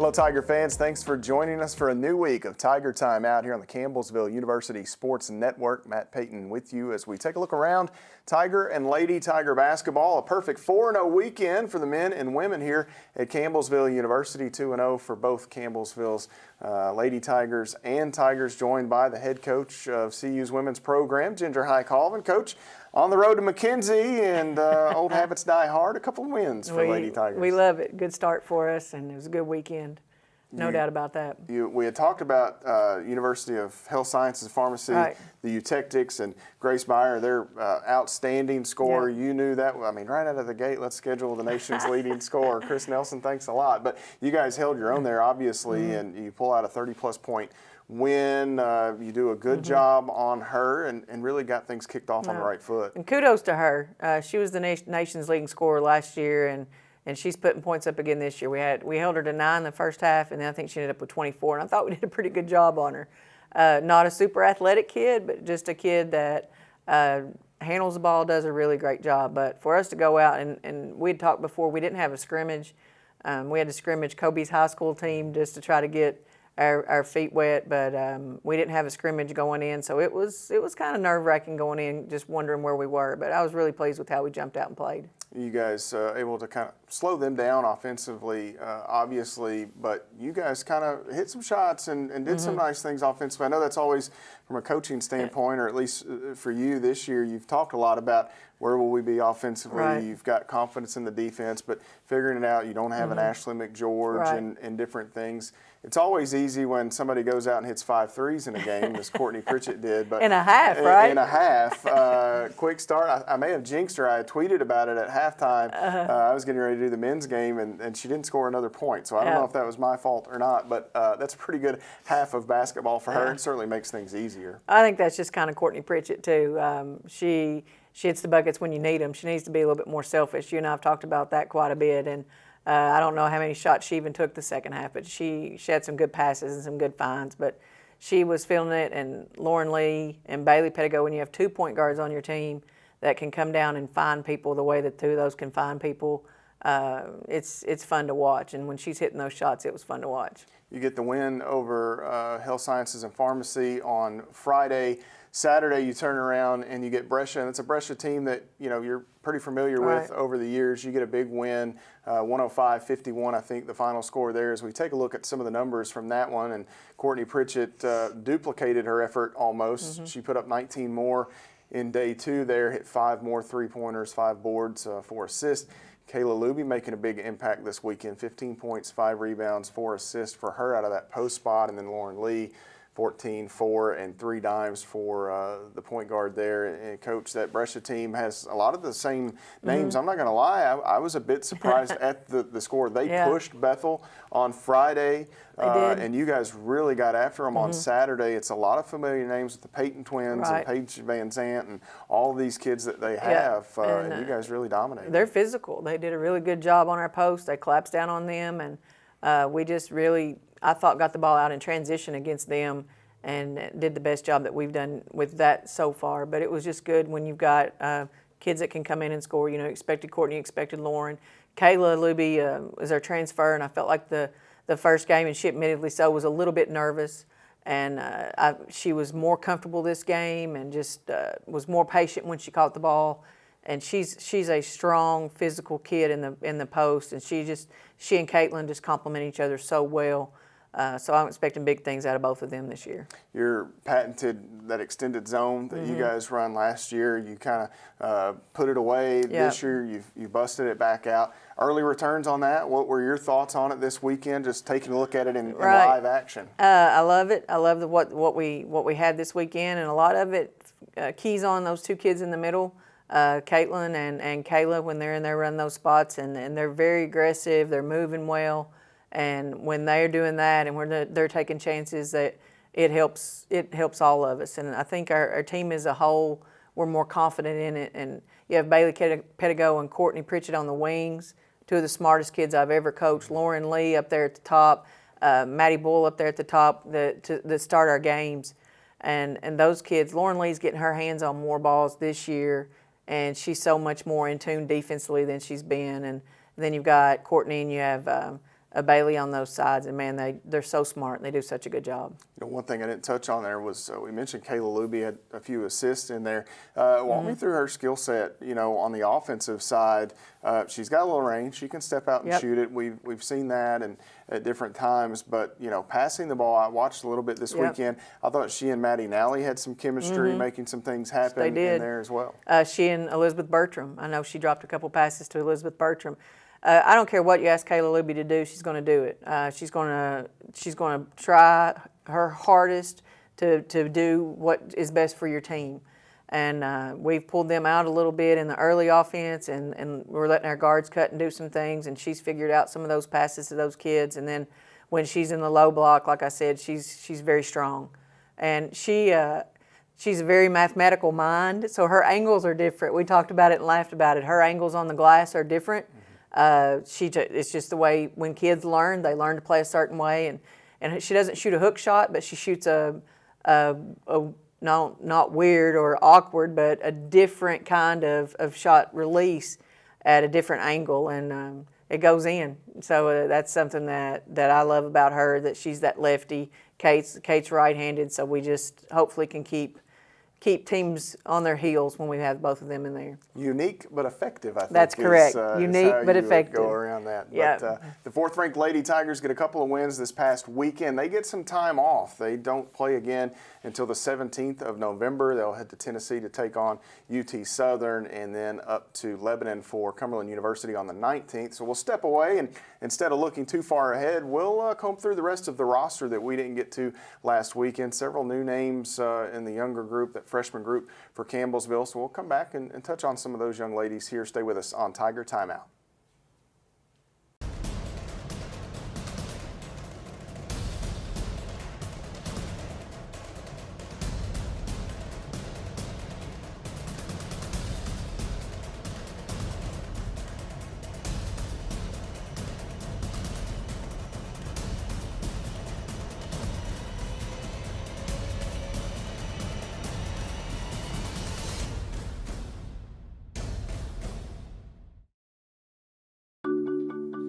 Hello, Tiger fans. Thanks for joining us for a new week of Tiger Timeout here on the Campbellsville University Sports Network. Matt Payton with you as we take a look around Tiger and Lady Tiger basketball. A perfect 4-0 weekend for the men and women here at Campbellsville University. 2-0 for both Campbellsville's Lady Tigers and Tigers, joined by the head coach of CU's women's program, Ginger High Colvin. Coach, on the road to McKenzie, and old habits die hard. A couple of wins for Lady Tigers. We love it. Good start for us, and it was a good weekend. No doubt about that. We had talked about University of Health Sciences Pharmacy, right. The Eutectics, and Grace Beyer, their outstanding scorer. Yeah. You knew that. I mean, right out of the gate, let's schedule the nation's leading scorer. Chris Nelson, thanks a lot. But you guys held your own there, obviously, and you pull out a 30-plus point win. You do a good job on her and really got things kicked off on the right foot. And kudos to her. She was the nation's leading scorer last year, and she's putting points up again this year. We held her to 9 in the first half, and then I think she ended up with 24, and I thought we did a pretty good job on her. Not a super athletic kid, but just a kid that handles the ball, does a really great job. But for us to go out, and we had talked before, we didn't have a scrimmage. We had to scrimmage Kobe's high school team just to try to get our feet wet, but we didn't have a scrimmage going in, so it was kind of nerve-wracking going in, just wondering where we were. But I was really pleased with how we jumped out and played. You guys able to kind of slow them down offensively, obviously, but you guys kind of hit some shots and did some nice things offensively. I know that's always from a coaching standpoint, or at least for you this year, you've talked a lot about where will we be offensively. Right. You've got confidence in the defense, but figuring it out, you don't have an Ashley McGeorge Right. and different things. It's always easy when somebody goes out and hits 5 threes in a game, as Courtney Pritchett did. But in a half, right? In a half. Quick start. I may have jinxed her. I had tweeted about it at halftime. I was getting ready to do the men's game, and she didn't score another point. So I don't know if that was my fault or not, but that's a pretty good half of basketball for her, and certainly makes things easier. I think that's just kind of Courtney Pritchett, too. She hits the buckets when you need them. She needs to be a little bit more selfish. You and I have talked about that quite a bit, and I don't know how many shots she even took the second half, but she had some good passes and some good finds. But she was feeling it, and Lauren Lee and Bailey Pettigo, when you have 2 point guards on your team that can come down and find people the way that 2 of those can find people, it's fun to watch. And when she's hitting those shots, it was fun to watch. You get the win over Health Sciences and Pharmacy on Friday. Saturday, you turn around and you get Brescia, and it's a Brescia team that you're pretty familiar with over the years. You get a big win, 105-51, I think the final score there. As we take a look at some of the numbers from that one, and Courtney Pritchett duplicated her effort almost. She put up 19 more in day 2 there, hit 5 more three-pointers, 5 boards, 4 assists. Kayla Luby making a big impact this weekend, 15 points, 5 rebounds, 4 assists for her out of that post spot, and then Lauren Lee, 14, 4, and 3 dimes for the point guard there. And Coach, that Brescia team has a lot of the same names. I'm not going to lie, I was a bit surprised at the score. They pushed Bethel on Friday, and you guys really got after them on Saturday. It's a lot of familiar names with the Payton twins and Paige Van Zant and all these kids that they have, and you guys really dominated. They're physical. They did a really good job on our post. They collapsed down on them, and we just really, I thought, got the ball out in transition against them and did the best job that we've done with that so far. But it was just good when you've got kids that can come in and score. Expected Courtney, expected Lauren. Kayla Luby is our transfer, and I felt like the first game, and she admittedly so, was a little bit nervous. And she was more comfortable this game and just was more patient when she caught the ball. And she's a strong physical kid in the post, and she and Caitlin just complement each other so well. So I'm expecting big things out of both of them this year. You're patented that extended zone that you guys run last year. You kind of put it away this year. You busted it back out. Early returns on that. What were your thoughts on it this weekend? Just taking a look at it in live action. I love it. I love what we had this weekend, and a lot of it keys on those 2 kids in the middle. Caitlin and Kayla, when they're in there running those spots, and they're very aggressive. They're moving well. And when they're doing that and when they're taking chances, that it helps all of us. And I think our team as a whole, we're more confident in it. And you have Bailey Pettigo and Courtney Pritchett on the wings, 2 of the smartest kids I've ever coached. Lauren Lee up there at the top, Maddie Bull up there at the top that start our games. And those kids, Lauren Lee's getting her hands on more balls this year, and she's so much more in tune defensively than she's been. And then you've got Courtney, and you have Bailey on those sides, and man, they're so smart and they do such a good job. One thing I didn't touch on there was we mentioned Kayla Luby had a few assists in there. Walk me through her skill set. On the offensive side, she's got a little range. She can step out and shoot it. We've seen that and at different times. But passing the ball, I watched a little bit this weekend. I thought she and Maddie Nally had some chemistry, making some things happen in there as well. She and Elizabeth Bertram. I know she dropped a couple passes to Elizabeth Bertram. I don't care what you ask Kayla Luby to do; she's going to do it. She's going to try her hardest to do what is best for your team. And we've pulled them out a little bit in the early offense, and we're letting our guards cut and do some things. And she's figured out some of those passes to those kids. And then when she's in the low block, like I said, she's very strong, and she's a very mathematical mind. So her angles are different. We talked about it and laughed about it. Her angles on the glass are different. It's just the way when kids learn, they learn to play a certain way, and she doesn't shoot a hook shot, but she shoots a not weird or awkward, but a different kind of shot release at a different angle, and it goes in. So that's something that I love about her, that she's that lefty. Kate's right-handed, so we just hopefully can keep teams on their heels when we have both of them in there. Unique but effective, I think. That's correct. Unique but effective. Go around that. Yeah. But the fourth-ranked Lady Tigers get a couple of wins this past weekend. They get some time off. They don't play again until the 17th of November. They'll head to Tennessee to take on UT Southern, and then up to Lebanon for Cumberland University on the 19th. So we'll step away, and instead of looking too far ahead, we'll comb through the rest of the roster that we didn't get to last weekend. Several new names in the younger group, that freshman group for Campbellsville. So we'll come back and touch on some of those young ladies here. Stay with us on Tiger Timeout.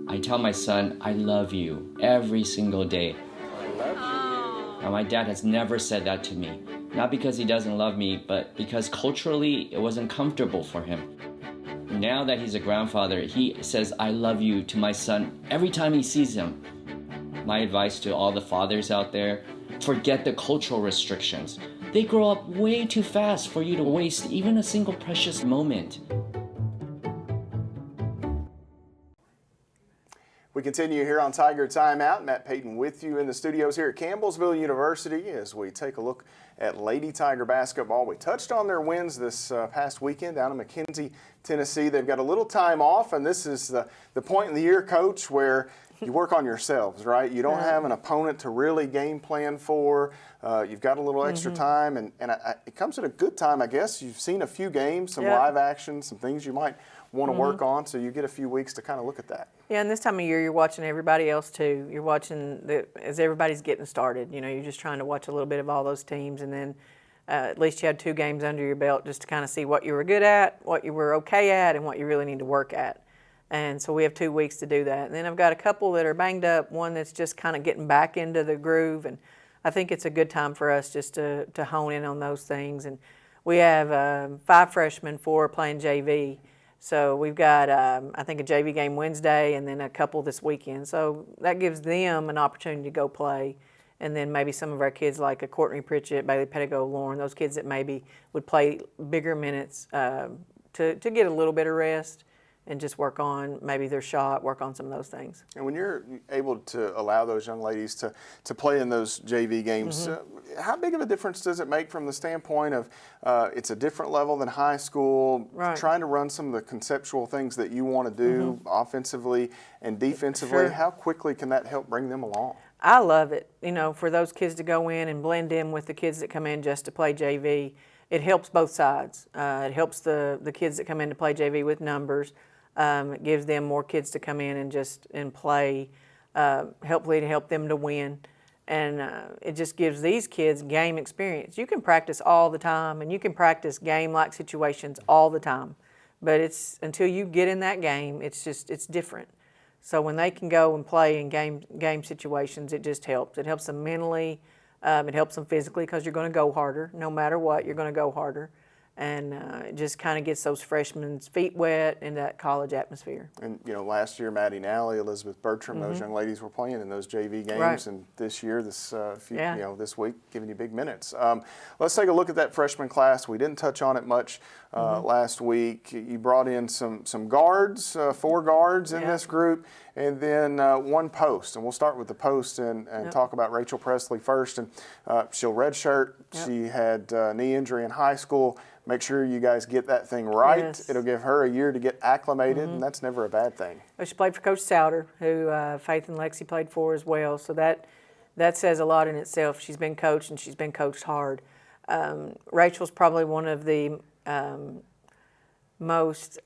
I tell my son, I love you every single day. I love you. Now, my dad has never said that to me. Not because he doesn't love me, but because culturally it wasn't comfortable for him. Now that he's a grandfather, he says, I love you to my son every time he sees him. My advice to all the fathers out there, forget the cultural restrictions. They grow up way too fast for you to waste even a single precious moment. We continue here on Tiger Timeout. Matt Payton with you in the studios here at Campbellsville University as we take a look at Lady Tiger basketball. We touched on their wins this past weekend down in McKenzie, Tennessee. They've got a little time off, and this is the point in the year, Coach, where you work on yourselves, right? You don't have an opponent to really game plan for. You've got a little extra time, and it comes at a good time, I guess. You've seen a few games, some live action, some things you might want to work on, so you get a few weeks to kind of look at that. Yeah, and this time of year, you're watching everybody else too. You're watching as everybody's getting started. You're just trying to watch a little bit of all those teams, and then at least you had 2 games under your belt just to kind of see what you were good at, what you were okay at, and what you really need to work at. And so we have 2 weeks to do that. And then I've got a couple that are banged up, one that's just kind of getting back into the groove, and I think it's a good time for us just to hone in on those things. And we have 5 freshmen, 4 playing JV. So we've got, I think, a JV game Wednesday and then a couple this weekend. So that gives them an opportunity to go play. And then maybe some of our kids like a Courtney Pritchett, Bailey Pettigo, Lauren, those kids that maybe would play bigger minutes to get a little bit of rest and just work on maybe their shot, work on some of those things. And when you're able to allow those young ladies to play in those JV games, how big of a difference does it make from the standpoint of it's a different level than high school, trying to run some of the conceptual things that you want to do offensively and defensively? How quickly can that help bring them along? I love it. For those kids to go in and blend in with the kids that come in just to play JV, it helps both sides. It helps the kids that come in to play JV with numbers. It gives them more kids to come in and play, hopefully to help them to win. And it just gives these kids game experience. You can practice all the time, and you can practice game-like situations all the time. But it's until you get in that game, it's different. So when they can go and play in game situations, it just helps. It helps them mentally. It helps them physically because you're going to go harder. No matter what, you're going to go harder. And it just kind of gets those freshmen's feet wet in that college atmosphere. And, last year, Maddie Nally, Elizabeth Bertram, those young ladies were playing in those JV games. Right. And this year, this week, giving you big minutes. Let's take a look at that freshman class. We didn't touch on it much last week. You brought in some guards, 4 guards in this group, and then 1 post. And we'll start with the post and talk about Rachel Presley first. And she'll redshirt. Yep. She had a knee injury in high school. Make sure you guys get that thing right. Yes. It'll give her a year to get acclimated, and that's never a bad thing. Well, she played for Coach Souter, who Faith and Lexi played for as well. So that says a lot in itself. She's been coached, and she's been coached hard. Rachel's probably one of the most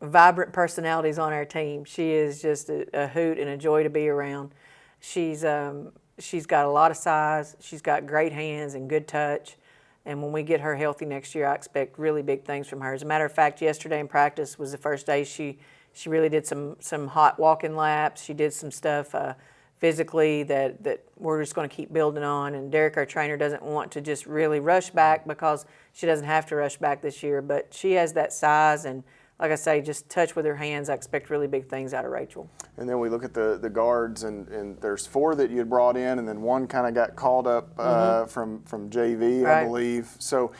vibrant personalities on our team. She is just a hoot and a joy to be around. She's got a lot of size. She's got great hands and good touch. And when we get her healthy next year, I expect really big things from her. As a matter of fact, yesterday in practice was the first day she really did some hot walking laps. She did some stuff physically that we're just going to keep building on. And Derek, our trainer, doesn't want to just really rush back because she doesn't have to rush back this year. But she has that size and, like I say, just touch with her hands. I expect really big things out of Rachel. And then we look at the guards, and there's 4 that you had brought in, and then 1 kind of got called up from JV, right. I believe. So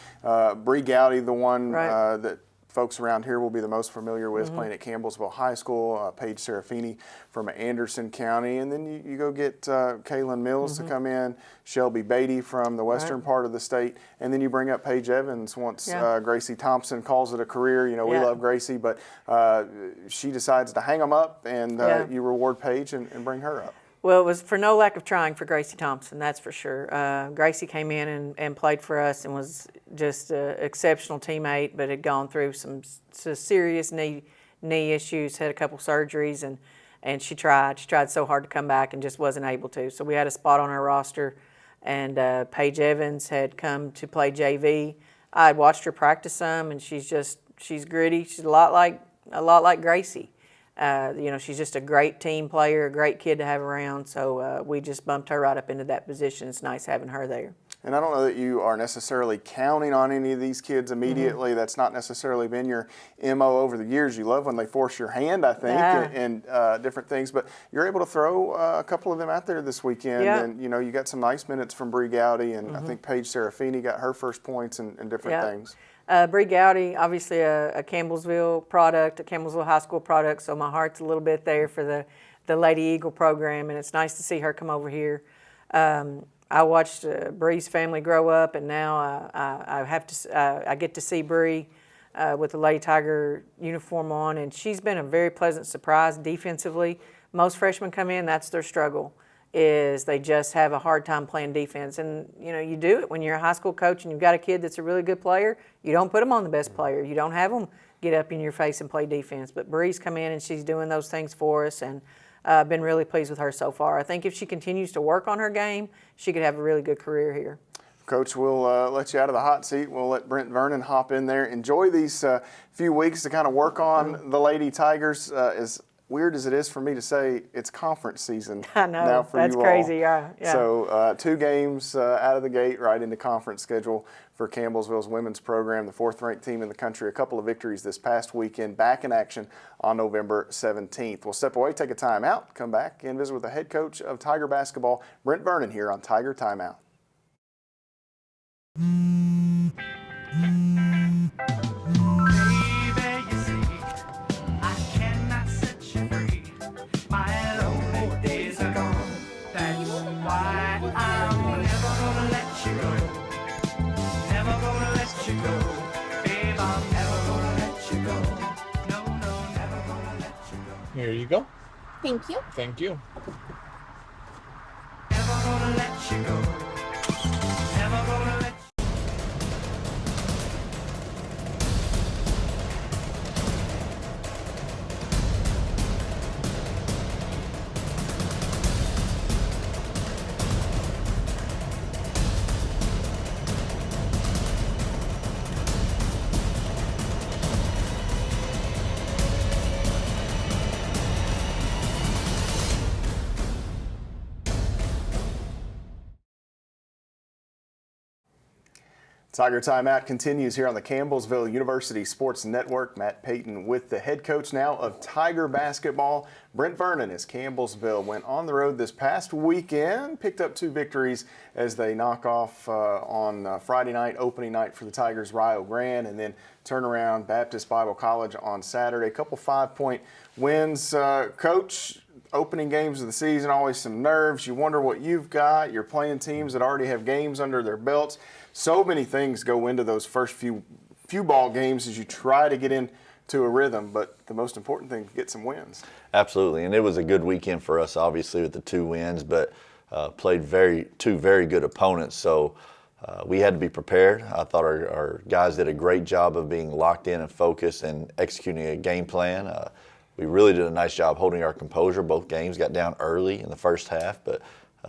Bree Gowdy, the one that folks around here will be the most familiar with, playing at Campbellsville High School, Paige Serafini from Anderson County, and then you go get Kaylin Mills to come in, Shelby Beatty from the western part of the state, and then you bring up Paige Evans once Gracie Thompson calls it a career. We love Gracie, but she decides to hang them up, and you reward Paige and bring her up. Well, it was for no lack of trying for Gracie Thompson, that's for sure. Gracie came in and played for us and was just an exceptional teammate, but had gone through some serious knee issues, had a couple surgeries, and she tried so hard to come back and just wasn't able to. So we had a spot on our roster, and Paige Evans had come to play JV. I had watched her practice some, and she's gritty. She's a lot like Gracie. She's just a great team player, a great kid to have around. So we just bumped her right up into that position. It's nice having her there. And I don't know that you are necessarily counting on any of these kids immediately. That's not necessarily been your MO over the years. You love when they force your hand, I think, and different things. But you're able to throw a couple of them out there this weekend. Yeah. And, you got some nice minutes from Bree Gowdy, and I think Paige Serafini got her first points and different things. Bree Gowdy, obviously a Campbellsville product, a Campbellsville High School product, so my heart's a little bit there for the Lady Eagle program, and it's nice to see her come over here. I watched Bree's family grow up, and now I get to see Bree with the Lady Tiger uniform on, and she's been a very pleasant surprise defensively. Most freshmen come in, that's their struggle, is they just have a hard time playing defense. And, you do it when you're a high school coach and you've got a kid that's a really good player. You don't put them on the best player. You don't have them get up in your face and play defense. But Bree's come in and she's doing those things for us, and I've been really pleased with her so far. I think if she continues to work on her game, she could have a really good career here. Coach, we'll let you out of the hot seat. We'll let Brent Vernon hop in there. Enjoy these few weeks to kind of work on the Lady Tigers. As weird as it is for me to say, it's conference season. I know, now for that's you crazy, all. Yeah. So 2 games out of the gate, right into conference schedule for Campbellsville's women's program, the 4th-ranked team in the country. A couple of victories this past weekend, back in action on November 17th. We'll step away, take a timeout, come back and visit with the head coach of Tiger basketball, Brent Vernon, here on Tiger Timeout. Here you go. Thank you. Thank you. Never gonna let you go. Never gonna let you Tiger Timeout continues here on the Campbellsville University Sports Network. Matt Payton with the head coach now of Tiger basketball. Brent Vernon as Campbellsville went on the road this past weekend, picked up 2 victories as they knock off on Friday night, opening night for the Tigers, Rio Grande, and then turn around Baptist Bible College on Saturday. A couple 5-point wins. Coach, opening games of the season, always some nerves. You wonder what you've got. You're playing teams that already have games under their belts. So many things go into those first few ball games as you try to get into a rhythm, but the most important thing is get some wins. Absolutely, and it was a good weekend for us, obviously, with the 2 wins, but played two very good opponents, so we had to be prepared. I thought our guys did a great job of being locked in and focused and executing a game plan. We really did a nice job holding our composure. Both games got down early in the first half, but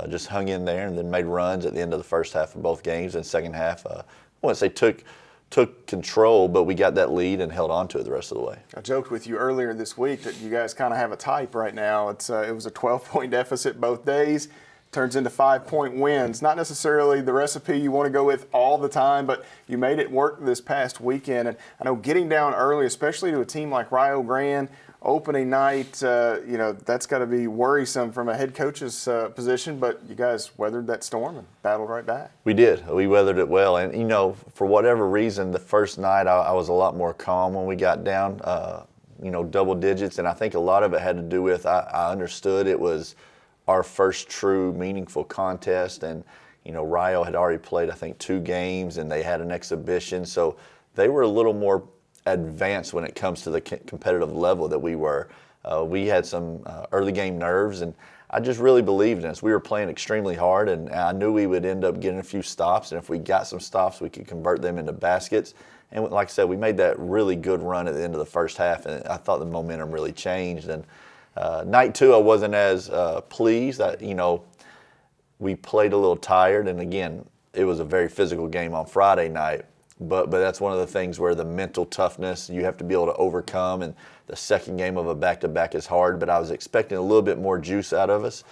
just hung in there and then made runs at the end of the first half of both games. And second half, I wouldn't say took control, but we got that lead and held on to it the rest of the way. I joked with you earlier this week that you guys kind of have a type right now. It was a 12-point deficit both days. Turns into 5-point wins. Not necessarily the recipe you want to go with all the time, but you made it work this past weekend. And I know getting down early, especially to a team like Rio Grande, opening night, that's got to be worrisome from a head coach's position, but you guys weathered that storm and battled right back. We did. We weathered it well. And, for whatever reason, the first night I was a lot more calm when we got down, double digits. And I think a lot of it had to do with I understood it was our first true meaningful contest. And, Rio had already played, I think, 2 games, and they had an exhibition. So they were a little more advanced when it comes to the competitive level that we were. We had some early game nerves, and I just really believed in us. We were playing extremely hard, and I knew we would end up getting a few stops, and if we got some stops, we could convert them into baskets. And like I said, we made that really good run at the end of the first half, and I thought the momentum really changed. And night 2, I wasn't as pleased. We played a little tired, and again, it was a very physical game on Friday night. But that's one of the things where the mental toughness you have to be able to overcome, and the second game of a back-to-back is hard. But I was expecting a little bit more juice out of us.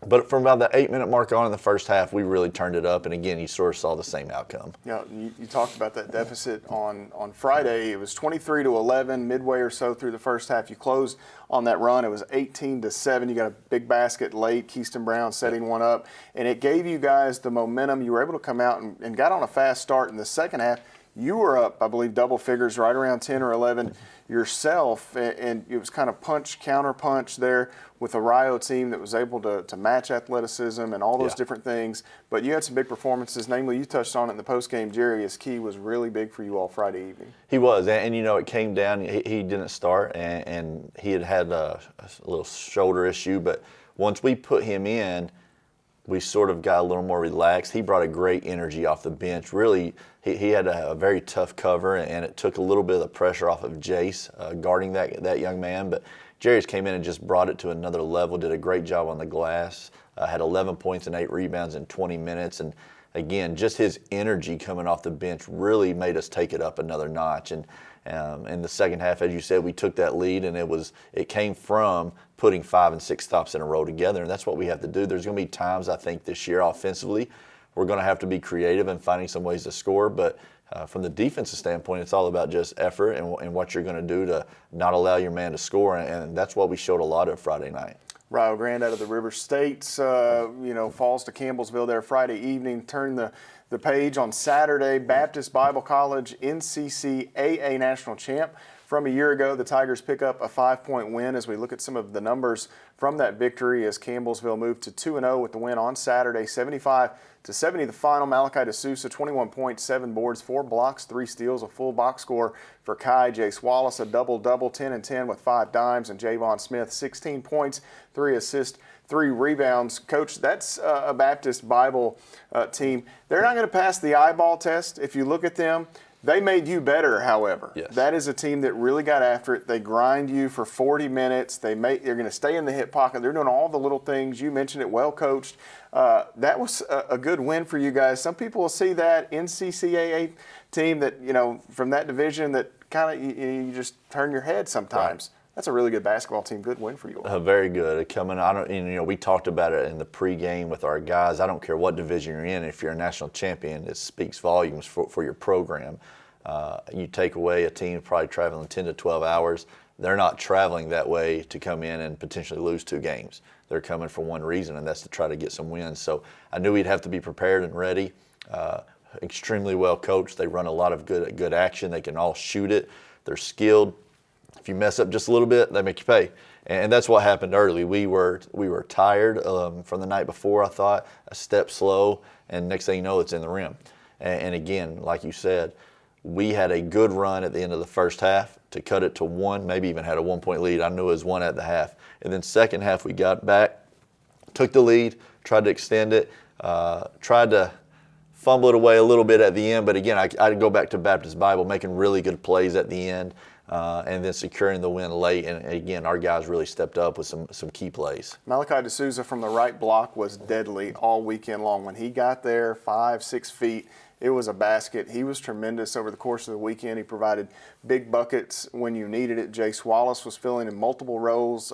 But from about the 8-minute mark on in the first half, we really turned it up. And again, you sort of saw the same outcome. Yeah, you talked about that deficit on Friday. It was 23-11, midway or so through the first half. You closed on that run. It was 18-7. You got a big basket late, Keyston Brown setting one up. And it gave you guys the momentum. You were able to come out and got on a fast start in the second half. You were up, I believe, double figures, right around 10 or 11 yourself, and it was kind of counter punch there with a Rio team that was able to match athleticism and all those different things. But you had some big performances, namely you touched on it in the postgame. Jarius Key was really big for you all Friday evening. He was, and it came down. He didn't start, and he had a little shoulder issue, but once we put him in, we sort of got a little more relaxed. He brought a great energy off the bench. Really, he had a very tough cover, and it took a little bit of the pressure off of Jace guarding that young man. But Jarius came in and just brought it to another level, did a great job on the glass, had 11 points and 8 rebounds in 20 minutes. And again, just his energy coming off the bench really made us take it up another notch. And in the second half, as you said, we took that lead, and it came from putting 5 and 6 stops in a row together, and that's what we have to do. There's going to be times, I think, this year offensively, we're going to have to be creative and finding some ways to score, but from the defensive standpoint, it's all about just effort and what you're going to do to not allow your man to score, and that's what we showed a lot of Friday night. Rio Grande out of the River States, falls to Campbellsville there Friday evening. Turn the page on Saturday. Baptist Bible College, NCCAA national champ. From a year ago, the Tigers pick up a 5-point win as we look at some of the numbers from that victory as Campbellsville moved to 2-0 with the win on Saturday, 75-70 the final. Malachi DeSouza, 21 points, 7 boards, 4 blocks, 3 steals, a full box score for Kai. Jace Wallace, a double-double, 10 and 10 with 5 dimes, and Javon Smith, 16 points, 3 assists, 3 rebounds. Coach, that's a Baptist Bible team. They're not going to pass the eyeball test. If you look at them, they made you better, however. Yes. That is a team that really got after it. They grind you for 40 minutes. They're going to stay in the hip pocket. They're doing all the little things. You mentioned it, well coached. That was a good win for you guys. Some people will see that NCCAA team that, from that division that kind of you just turn your head sometimes. Right. That's a really good basketball team. Good win for you all. Very good. We talked about it in the pregame with our guys. I don't care what division you're in. If you're a national champion, it speaks volumes for your program. You take away a team probably traveling 10 to 12 hours. They're not traveling that way to come in and potentially lose 2 games. They're coming for one reason, and that's to try to get some wins. So I knew we'd have to be prepared and ready. Extremely well coached. They run a lot of good action. They can all shoot it. They're skilled. If you mess up just a little bit, they make you pay. And that's what happened early. We were tired from the night before, I thought, a step slow, and next thing you know, it's in the rim. And again, like you said, we had a good run at the end of the first half to cut it to 1, maybe even had a 1-point lead. I knew it was 1 at the half. And then second half, we got back, took the lead, tried to extend it, tried to fumble it away a little bit at the end. But again, I'd go back to Baptist Bible, making really good plays at the end, and then securing the win late. And again, our guys really stepped up with some key plays. Malachi D'Souza from the right block was deadly all weekend long. When he got there, 5-6 feet, it was a basket. He was tremendous over the course of the weekend. He provided big buckets when you needed it. Jace Wallace was filling in multiple roles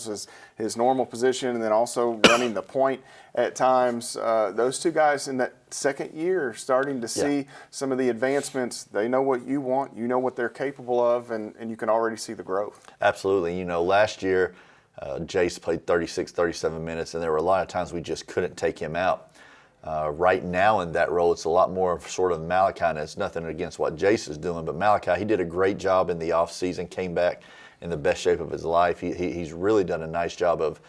as his normal position, and then also running the point at times. Those 2 guys in that second year are starting to see some of the advancements. They know what you want. You know what they're capable of, and you can already see the growth. Absolutely. Last year, Jace played 36, 37 minutes, and there were a lot of times we just couldn't take him out. Right now in that role, it's a lot more of sort of Malachi, and it's nothing against what Jace is doing, but Malachi, he did a great job in the offseason, came back in the best shape of his life. He's really done a nice job of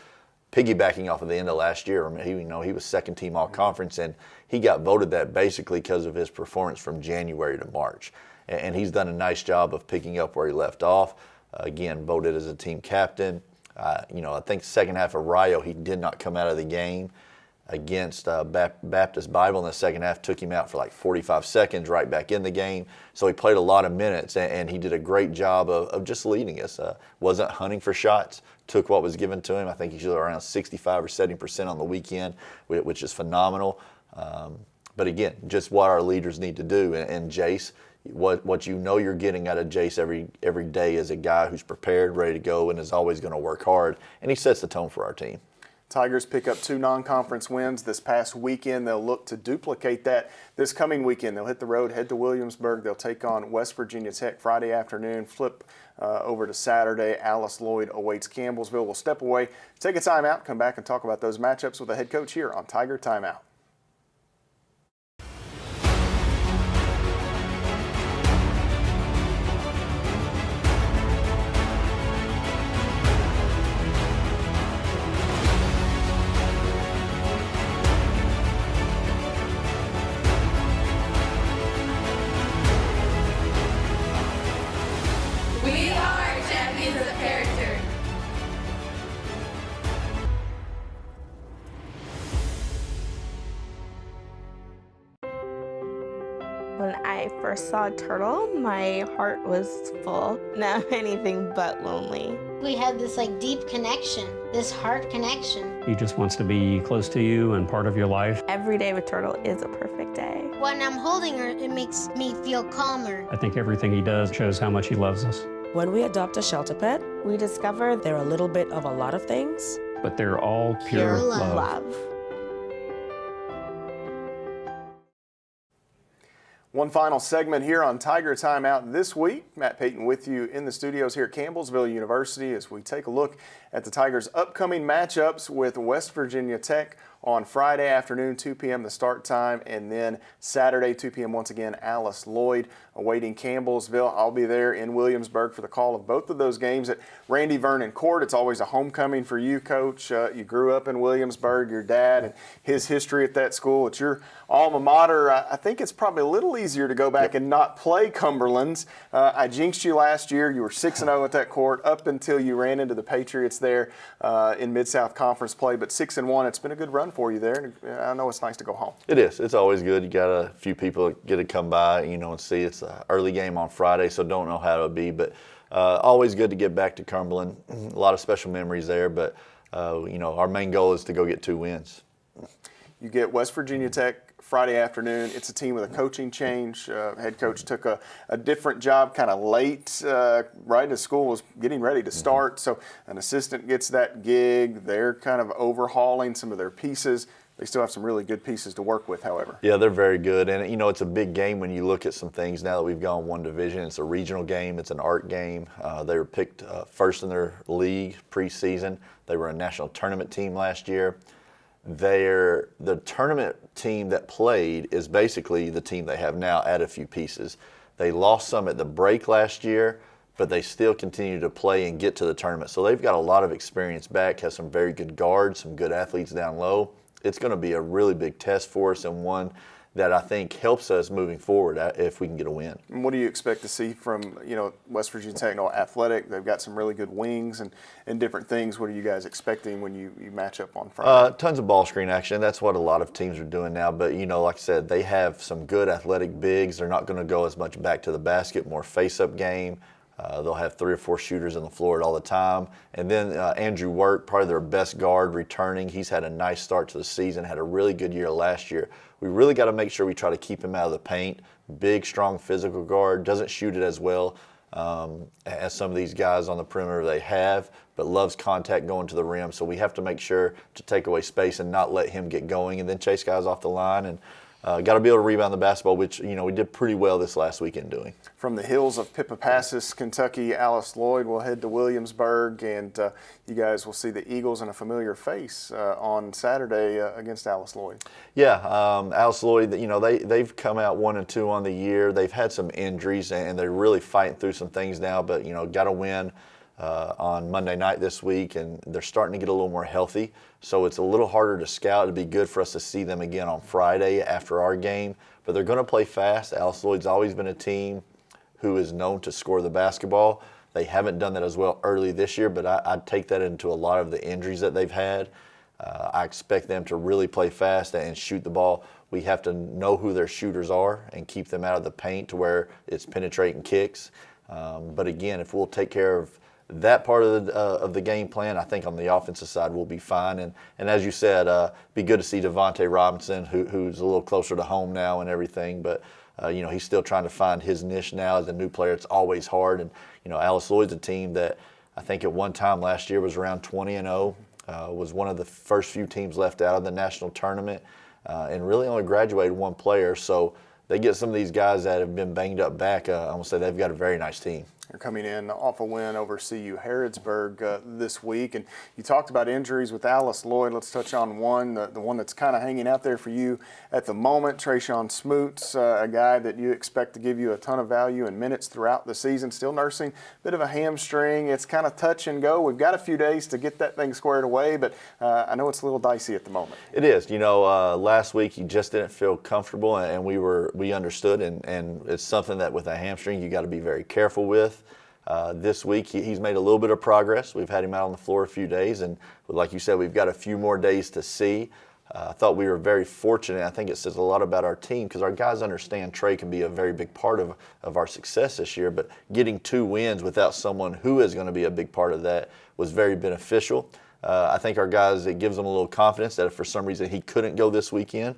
piggybacking off of the end of last year. He was second team all-conference, and he got voted that basically because of his performance from January to March. And he's done a nice job of picking up where he left off. Again, voted as a team captain. I think second half of Rio, he did not come out of the game against Baptist Bible in the second half, took him out for like 45 seconds, right back in the game. So he played a lot of minutes, and he did a great job of just leading us. Wasn't hunting for shots, took what was given to him. I think he's around 65 or 70% on the weekend, which is phenomenal. But again, just what our leaders need to do. And Jace, what you're getting out of Jace every day is a guy who's prepared, ready to go, and is always going to work hard. And he sets the tone for our team. Tigers pick up 2 non-conference wins this past weekend. They'll look to duplicate that this coming weekend. They'll hit the road, head to Williamsburg. They'll take on West Virginia Tech Friday afternoon, flip over to Saturday. Alice Lloyd awaits Campbellsville. We'll step away, take a timeout, come back and talk about those matchups with the head coach here on Tiger Timeout. We are champions of character. When I first saw Turtle, my heart was full. Now anything but lonely. We had this deep connection, this heart connection. He just wants to be close to you and part of your life. Every day with Turtle is a perfect day. When I'm holding her, it makes me feel calmer. I think everything he does shows how much he loves us. When we adopt a shelter pet, We discover they're a little bit of a lot of things. But they're all pure love. One final segment here on Tiger Timeout this week. Matt Payton with you in the studios here at Campbellsville University as we take a look at the Tigers' upcoming matchups with West Virginia Tech on Friday afternoon, 2 p.m. the start time, and then Saturday, 2 p.m. once again, Alice Lloyd awaiting Campbellsville. I'll be there in Williamsburg for the call of both of those games at Randy Vernon Court. It's always a homecoming for you, Coach. You grew up in Williamsburg, your dad and his history at that school. It's your alma mater. I think it's probably a little easier to go back and not play Cumberland's. I jinxed you last year. You were 6-0 at that court up until you ran into the Patriots there in Mid-South Conference play, but 6-1. It's been a good run for you there. I know it's nice to go home. It is. It's always good. You got a few people that get to come by, and see. It's an early game on Friday, so don't know how it'll be, but always good to get back to Cumberland. A lot of special memories there, but our main goal is to go get 2 wins. You get West Virginia Tech Friday afternoon. It's a team with a coaching change. Head coach took a different job kind of late, right as school was getting ready to start. So an assistant gets that gig. They're kind of overhauling some of their pieces. They still have some really good pieces to work with, however. Yeah, they're very good. And, it's a big game when you look at some things now that we've gone one division. It's a regional game. It's an art game. They were picked first in their league preseason. They were a national tournament team last year. The tournament team that played is basically the team they have now, add a few pieces. They lost some at the break last year, but they still continue to play and get to the tournament. So they've got a lot of experience back, has some very good guards, some good athletes down low. It's going to be a really big test for us and one that I think helps us moving forward if we can get a win. And what do you expect to see from West Virginia Technical Athletic? They've got some really good wings and different things. What are you guys expecting when you match up on Friday? Tons of ball screen action. That's what a lot of teams are doing now. But, like I said, they have some good athletic bigs. They're not going to go as much back to the basket, more face-up game. They'll have 3 or 4 shooters on the floor all the time. And then Andrew Work, probably their best guard returning. He's had a nice start to the season, had a really good year last year. We really got to make sure we try to keep him out of the paint. Big, strong physical guard, doesn't shoot it as well as some of these guys on the perimeter they have, but loves contact going to the rim. So we have to make sure to take away space and not let him get going and then chase guys off the line. And got to be able to rebound the basketball, which, we did pretty well this last weekend doing. From the hills of Pipapassis, Kentucky, Alice Lloyd will head to Williamsburg, and you guys will see the Eagles in a familiar face on Saturday against Alice Lloyd. Yeah, Alice Lloyd, they've come out 1-2 on the year. They've had some injuries, and they're really fighting through some things now, but, got to win on Monday night this week, and they're starting to get a little more healthy. So it's a little harder to scout. It'd be good for us to see them again on Friday after our game. But they're going to play fast. Alice Lloyd's always been a team who is known to score the basketball. They haven't done that as well early this year, but I'd take that into a lot of the injuries that they've had. I expect them to really play fast and shoot the ball. We have to know who their shooters are and keep them out of the paint to where it's penetrating kicks. But again, if we'll take care of that part of the game plan, I think on the offensive side we'll be fine. And as you said, be good to see Devontae Robinson, who's a little closer to home now and everything. But he's still trying to find his niche now as a new player. It's always hard. And Alice Lloyd's a team that I think at one time last year was around 20-0. Was one of the first few teams left out of the national tournament, and really only graduated one player. So they get some of these guys that have been banged up back. I'm going to say they've got a very nice team. They're coming in off a win over CU Harrodsburg this week. And you talked about injuries with Alice Lloyd. Let's touch on one, the one that's kind of hanging out there for you at the moment, Trayshawn Smoots, a guy that you expect to give you a ton of value and minutes throughout the season, still nursing a bit of a hamstring. It's kind of touch and go. We've got a few days to get that thing squared away, but I know it's a little dicey at the moment. It is. Last week he just didn't feel comfortable, and we understood, and it's something that with a hamstring you got to be very careful with. This week he's made a little bit of progress. We've had him out on the floor a few days, and like you said, we've got a few more days to see. I thought we were very fortunate. I think it says a lot about our team because our guys understand Trey can be a very big part of our success this year, but getting 2 wins without someone who is going to be a big part of that was very beneficial. I think our guys, it gives them a little confidence that if for some reason he couldn't go this weekend,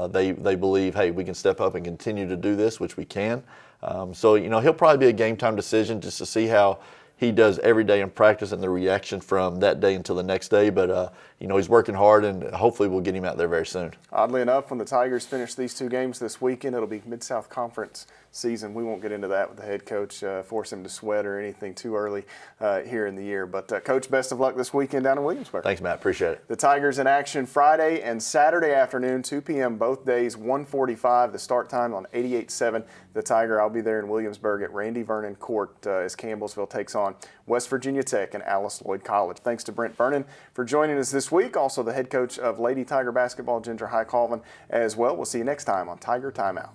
they believe, hey, we can step up and continue to do this, which we can. So he'll probably be a game time decision just to see how he does every day in practice and the reaction from that day until the next day. But, he's working hard, and hopefully we'll get him out there very soon. Oddly enough, when the Tigers finish these 2 games this weekend, it'll be Mid-South Conference season. We won't get into that with the head coach, force him to sweat or anything too early here in the year. But, Coach, best of luck this weekend down in Williamsburg. Thanks, Matt. Appreciate it. The Tigers in action Friday and Saturday afternoon, 2 p.m. both days, 1:45 the start time on 88.7 The Tiger. I'll be there in Williamsburg at Randy Vernon Court as Campbellsville takes on West Virginia Tech and Alice Lloyd College. Thanks to Brent Vernon for joining us this week. Also the head coach of Lady Tiger Basketball, Ginger High Colvin, as well. We'll see you next time on Tiger Timeout.